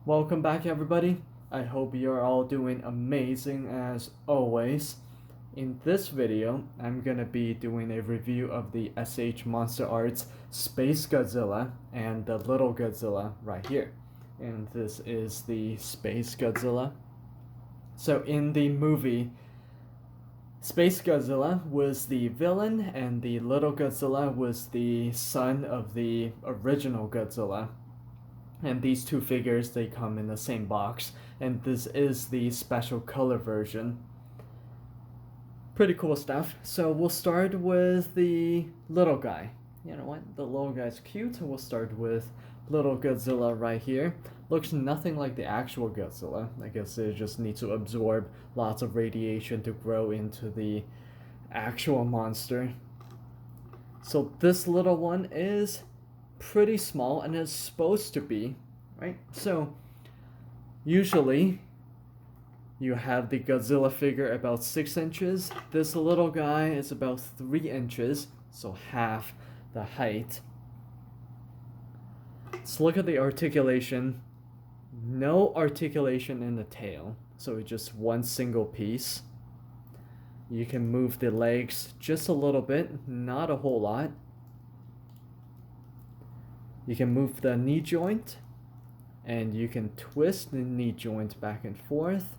Welcome back, everybody. I hope you're all doing amazing as always. In this video, I'm gonna be doing a review of the Monsterarts Spacegodzilla and the little Godzilla right here. And this is the Spacegodzilla. So in the movie, Spacegodzilla was the villain and the little Godzilla was the son of the original Godzilla. And these two figures, they come in the same box, and this is the special color version. Pretty cool stuff. So we'll start with the little guy. You know what? The little guy's cute. We'll start with little Godzilla right here. Looks nothing like the actual Godzilla. I guess it just needs to absorb lots of radiation to grow into the actual monster. So this little one is pretty small and is supposed to be, right? So usually you have the Godzilla figure about 6 inches. This little guy is about 3 inches, so half the height. Let's look at the articulation. No articulation in the tail, so it's just one single piece. You can move the legs just a little bit, not a whole lot. You can move the knee joint, and you can twist the knee joint back and forth.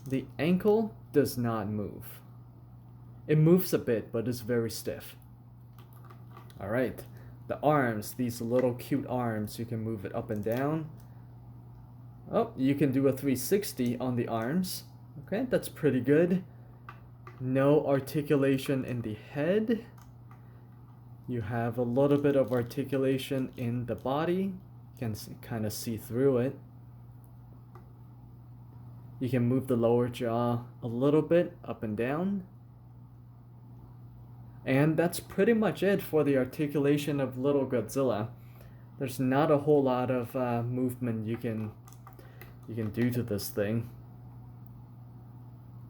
The ankle does not move. It moves a bit, but it's very stiff. Alright, the arms, these little cute arms, you can move it up and down. Oh, you can do a 360 on the arms. Okay, that's pretty good. No articulation in the head. You have a little bit of articulation in the body. You can kind of see through it. You can move the lower jaw a little bit up and down. And that's pretty much it for the articulation of little Godzilla. There's not a whole lot of movement you can do to this thing.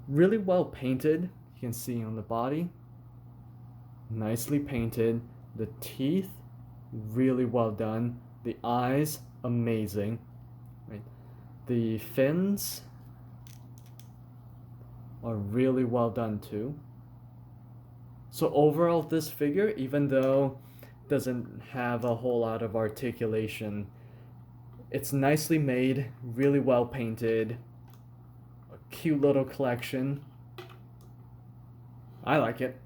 Really well painted, you can see on the body. Nicely painted. The teeth, really well done. The eyes, amazing. Right. The fins are really well done too. So overall, this figure, even though it doesn't have a whole lot of articulation, it's nicely made, really well painted, a cute little collection. I like it.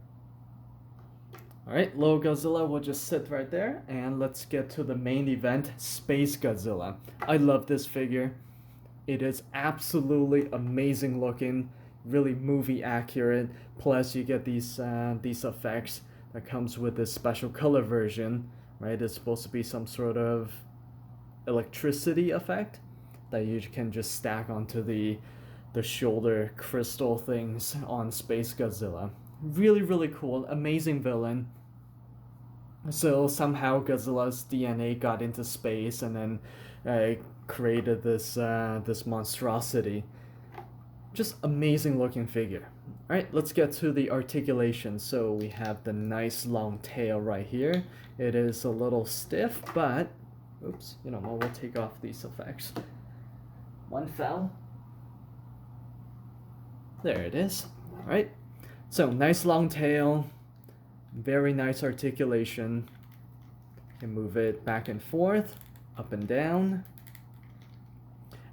Alright, little Godzilla will just sit right there, and let's get to the main event, Spacegodzilla. I love this figure. It is absolutely amazing looking, really movie accurate, plus you get these effects that comes with this special color version, right? It's supposed to be some sort of electricity effect that you can just stack onto the shoulder crystal things on Spacegodzilla. Really, really cool, amazing villain. So somehow Godzilla's DNA got into space and then created this monstrosity. Just amazing looking figure. Alright, let's get to the articulation. So we have the nice long tail right here. It is a little stiff, but oops, you know what, we'll take off these effects. One fell. There it is. Alright. So nice long tail, very nice articulation. You can move it back and forth, up and down.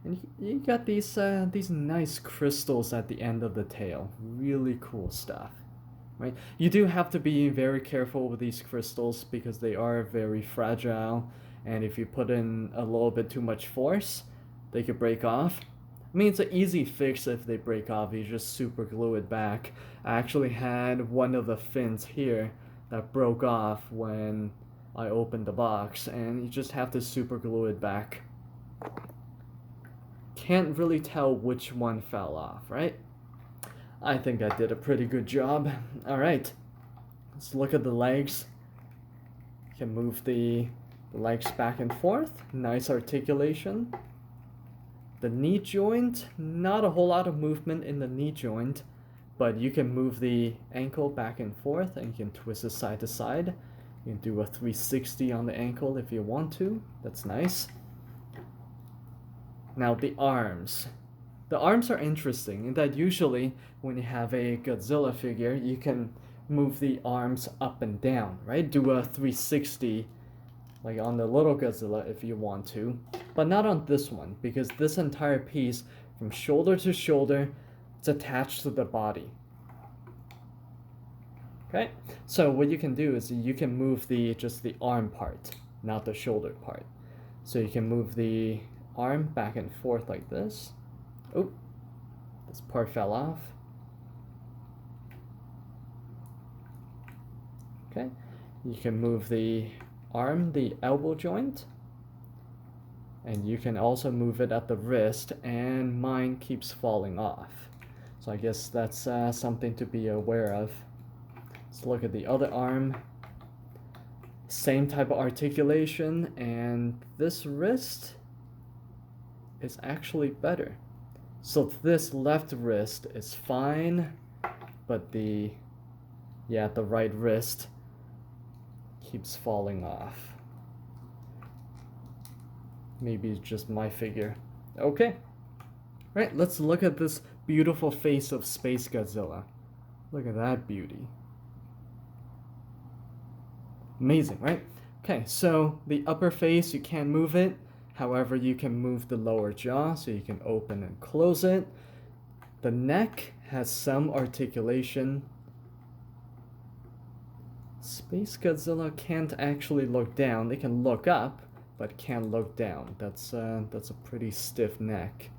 And you got these nice crystals at the end of the tail. Really cool stuff, right? You do have to be very careful with these crystals because they are very fragile, and if you put in a little bit too much force, they could break off. I mean, it's an easy fix if they break off. You just super glue it back. I actually had one of the fins here that broke off when I opened the box, and you just have to super glue it back. Can't really tell which one fell off, right? I think I did a pretty good job. Alright, let's look at the legs. You can move the legs back and forth. Nice articulation. The knee joint, not a whole lot of movement in the knee joint, but you can move the ankle back and forth and you can twist it side to side. You can do a 360 on the ankle if you want to. That's nice. Now the arms. The arms are interesting in that usually when you have a Godzilla figure, you can move the arms up and down, right? Do a 360 like on the little Godzilla if you want to, but not on this one because this entire piece from shoulder to shoulder, it's attached to the body. Okay, so what you can do is you can move just the arm part, not the shoulder part. So you can move the arm back and forth like this. Oh, this part fell off. Okay, you can move the arm, the elbow joint, and you can also move it at the wrist, and mine keeps falling off. So I guess that's something to be aware of. Let's look at the other arm. Same type of articulation, and this wrist is actually better. So this left wrist is fine, but the right wrist keeps falling off. Maybe it's just my figure. Okay. Right, let's look at this beautiful face of Spacegodzilla. Look at that beauty. Amazing, right? Okay, so the upper face, you can't move it. However, you can move the lower jaw, so you can open and close it. The neck has some articulation. Spacegodzilla can't actually look down. They can look up, but can't look down. That's a pretty stiff neck.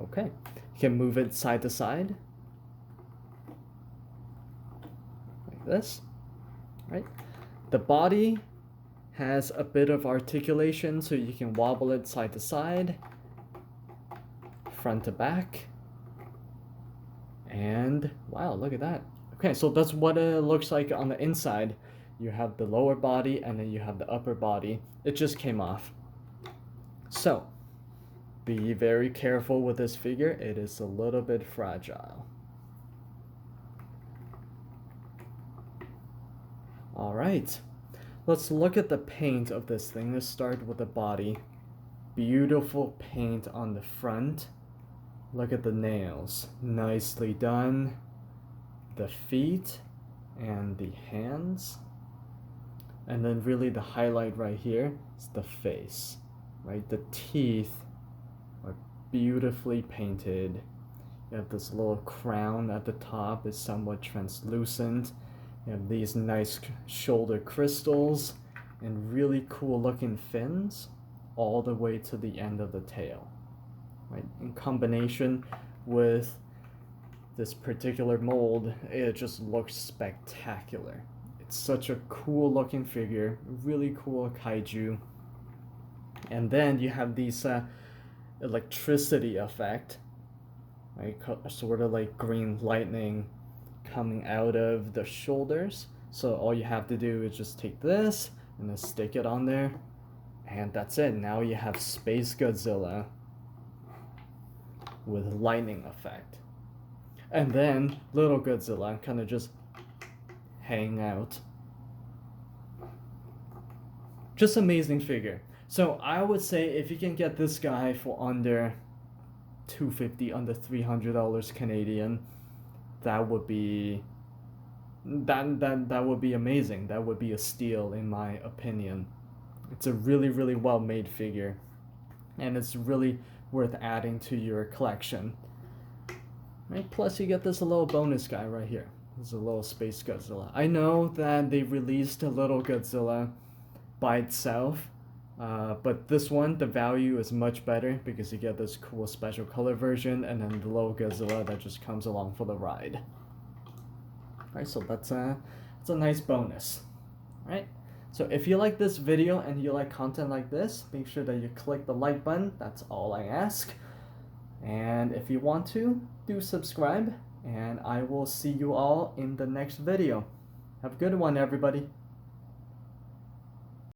Okay, you can move it side to side. Like this. Right? The body has a bit of articulation, so you can wobble it side to side, front to back, and wow, look at that. Okay, so that's what it looks like on the inside. You have the lower body and then you have the upper body. It just came off. So, be very careful with this figure. It is a little bit fragile. Alright, let's look at the paint of this thing. Let's start with the body. Beautiful paint on the front. Look at the nails. Nicely done. The feet and the hands. And then really the highlight right here is the face. Right? The teeth are beautifully painted. You have this little crown at the top is somewhat translucent. You have these nice shoulder crystals and really cool looking fins all the way to the end of the tail. Right? In combination with this particular mold, it just looks spectacular. It's such a cool looking figure, really cool kaiju. And then you have these electricity effect, right? Sort of like green lightning coming out of the shoulders. So all you have to do is just take this and then stick it on there, and that's it. Now you have Spacegodzilla with lightning effect. And then little Godzilla kind of just hang out. Just amazing figure. So I would say if you can get this guy for under $250, under $300 Canadian, that would be that would be amazing. That would be a steal in my opinion. It's a really, really well made figure, and it's really worth adding to your collection. Right? Plus you get this little bonus guy right here. This is a little Spacegodzilla. I know that they released a little Godzilla by itself, but this one, the value is much better because you get this cool special color version and then the little Godzilla that just comes along for the ride. Alright, so that's a nice bonus. Alright, so if you like this video and you like content like this, make sure that you click the like button. That's all I ask. And if you want to, do subscribe, and I will see you all in the next video. Have a good one, everybody.